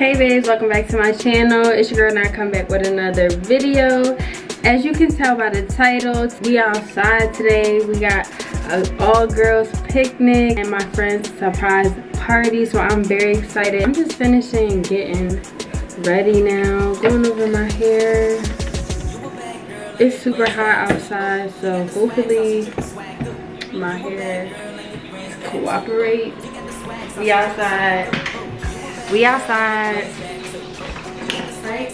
Hey babes, welcome back to my channel. It's your girl and I come back with another video. As you can tell by the title, we outside today. We got an all girls picnic and my friend's surprise party, so I'm very excited. I'm just finishing getting ready now, going over my hair. It's super hot outside, so hopefully my hair cooperates. We outside. We outside. Right?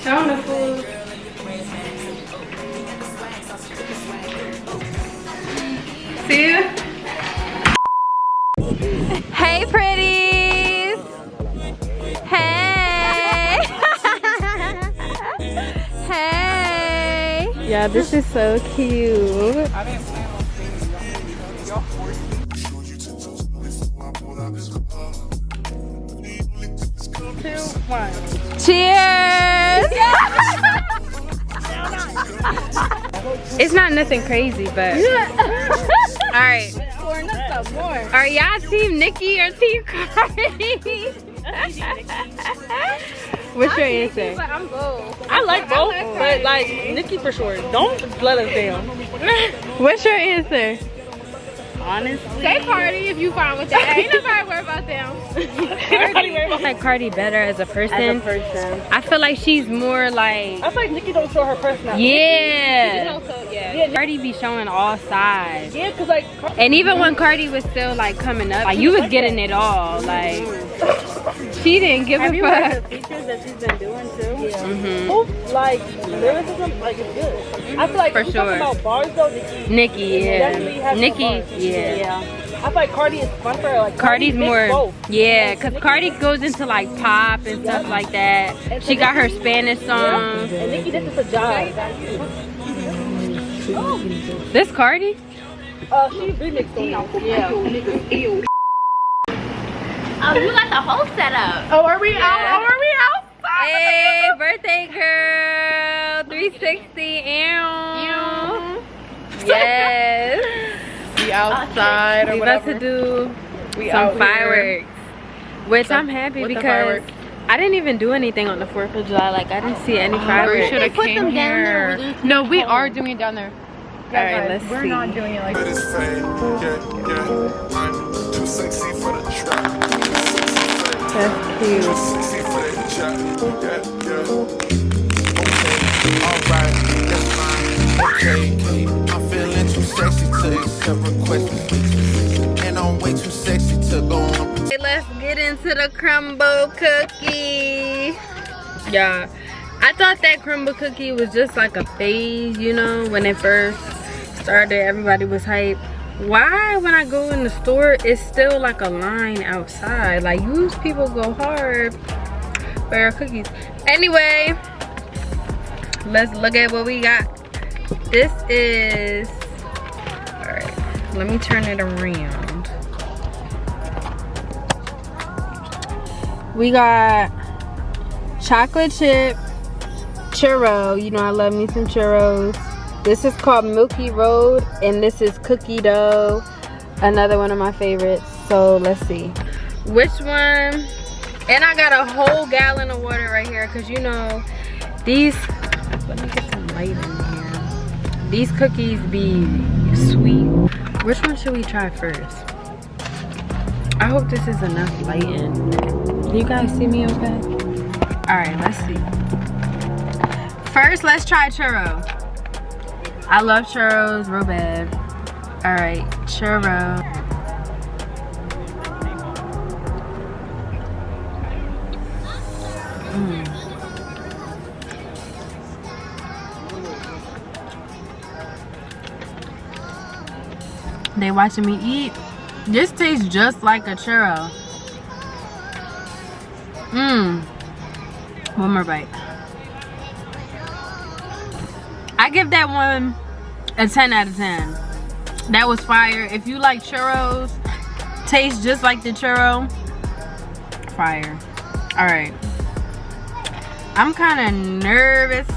Show them the food. See ya. Hey pretties. Hey. Hey. Yeah, this is so cute. Cheers! It's not nothing crazy, but alright. Are y'all team Nikki or team Cardi? What's your answer? I'm both. I like both, but like Nikki for sure. Don't let us down. What's your answer? Honestly, Say Cardi if you fine with that. Ain't nobody worried about them. I like Cardi better as a person. I feel like she's more like. I feel like Nikki don't show her personality. Yeah. Yeah. Cardi be showing all sides. Yeah, cause like. And even when Cardi was still like coming up, like you was getting it all. Like she didn't give a fuck. Have you heard the features that she's been doing too? Yeah. Both like lyricism, like it's good. I feel like for if sure. Talking about bars though, Nikki, yeah. Definitely has Nikki, some bars. yeah. I feel like Cardi is fun for her. Like Cardi's more, both. yeah, cause Cardi goes into like pop and stuff like that. She got her Spanish songs. And Nikki, this is a job. This Cardi? She remixed on it. Yeah. Oh, you got the whole setup. Oh, are we out? Oh, are we out? Hey, birthday girl, 360 and yes. We outside or We whatever. about to do We some out fireworks, which I'm happy with the because fireworks. I didn't even do anything on the 4th of July. Like I didn't see any fireworks. Should have came here. No, we are doing it down there. All right, let's We're see. not doing it like It is fame, yeah. I'm too sexy for the trap. That's cute. Too sexy for that chat, yeah. Okay, alright, that's fine. Okay, I'm feeling too sexy to accept requests. And I'm way too sexy to go on. Okay, let's get into the crumble cookie. Yeah, I thought that crumble cookie was just like a phase, you know, when it first started, everybody was hype. Why when I go in the store it's still like a line outside? Like used people go hard for their cookies. Anyway, let's look at what we got. This is, all right, let me turn it around. We got chocolate chip churro. You know I love me some churros. This is called Milky Road, and this is cookie dough, another one of my favorites. So let's see which one. And I got a whole gallon of water right here because you know these, let me get some light in here, these cookies be sweet. Which one should we try first? I hope this is enough light in. Can you guys see me okay? All right, let's see. First, let's try churro. I love churros real bad. All right, churro. They watching me eat. This tastes just like a churro. One more bite. I give that one a 10 out of 10. That was fire. If you like churros, taste just like the churro, fire. All right, I'm kind of nervous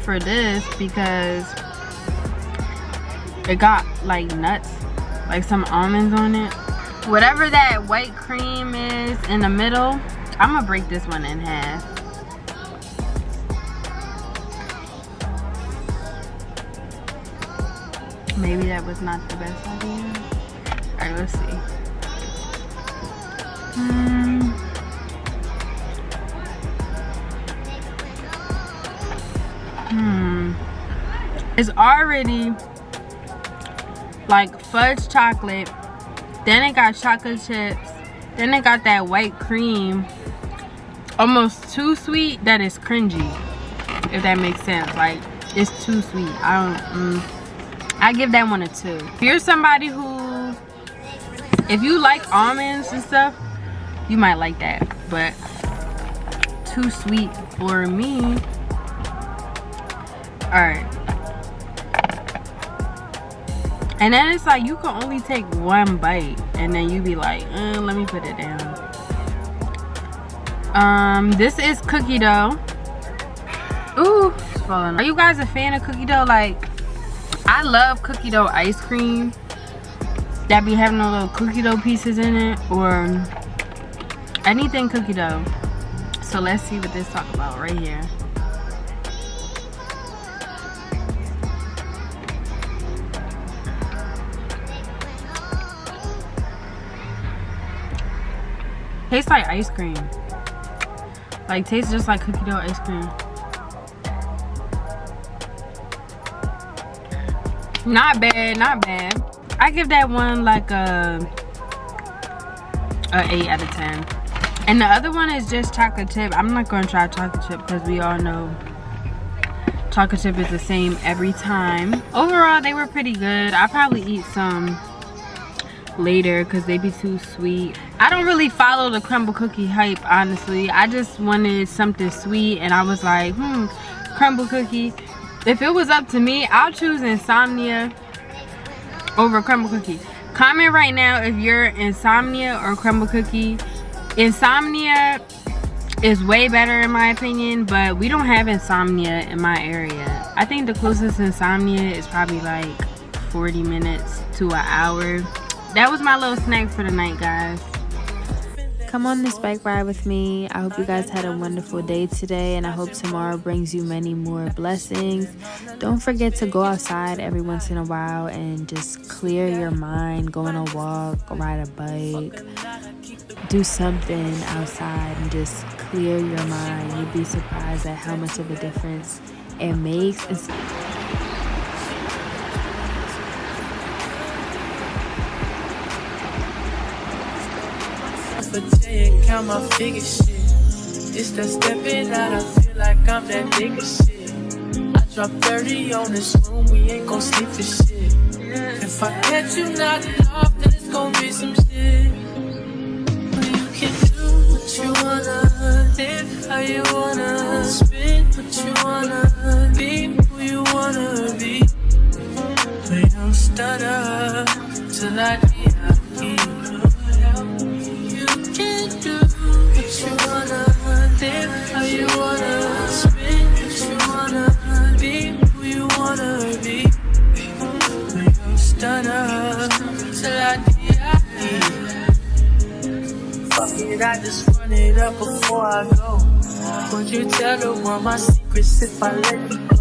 for this because it got like nuts, like some almonds on it. Whatever that white cream is in the middle, I'm gonna break this one in half. Maybe that was not the best idea. Alright, let's see. It's already like fudge chocolate, then it got chocolate chips, then it got that white cream. Almost too sweet that is cringy, if that makes sense. Like, it's too sweet. I give that one a 2. If you're somebody who, if you like almonds and stuff, you might like that, but too sweet for me. Alright. And then it's like you can only take one bite and then you be like, let me put it down. This is cookie dough. Ooh, it's falling. Are you guys a fan of cookie dough? Like, I love cookie dough ice cream that be having the little cookie dough pieces in it, or anything cookie dough. So let's see what this talk about right here. Tastes like ice cream. Like, tastes just like cookie dough ice cream. Not bad, not bad. I give that one like a 8 out of 10. And the other one is just chocolate chip. I'm not gonna try chocolate chip because we all know chocolate chip is the same every time. Overall, they were pretty good. I'll probably eat some later because they be too sweet. I don't really follow the Crumble cookie hype, honestly. I just wanted something sweet and I was like, Crumble cookie. If it was up to me, I'll choose Insomnia over Crumble cookie. Comment right now if you're Insomnia or Crumble cookie. Insomnia is way better in my opinion, but we don't have Insomnia in my area. I think the closest Insomnia is probably like 40 minutes to an hour. That was my little snack for the night, guys. Come on this bike ride with me. I hope you guys had a wonderful day today, and I hope tomorrow brings you many more blessings. Don't forget to go outside every once in a while and just clear your mind. Go on a walk, ride a bike, do something outside and just clear your mind. You'd be surprised at how much of a difference it makes. Count my figure shit. It's that stepping out, I feel like I'm that nigga shit. I drop 30 on this room, we ain't gon' sleep for shit. If I catch you nodding off, then it's gon' be some shit. But you can do what you wanna, live how you wanna, spin what you wanna, be who you wanna be. But don't stutter till I get out here. You wanna live how you wanna, spin what you wanna, be who you wanna be. We don't stutter till I need. Fuck it, I just run it up before I go. Would you tell the world my secrets if I let you go?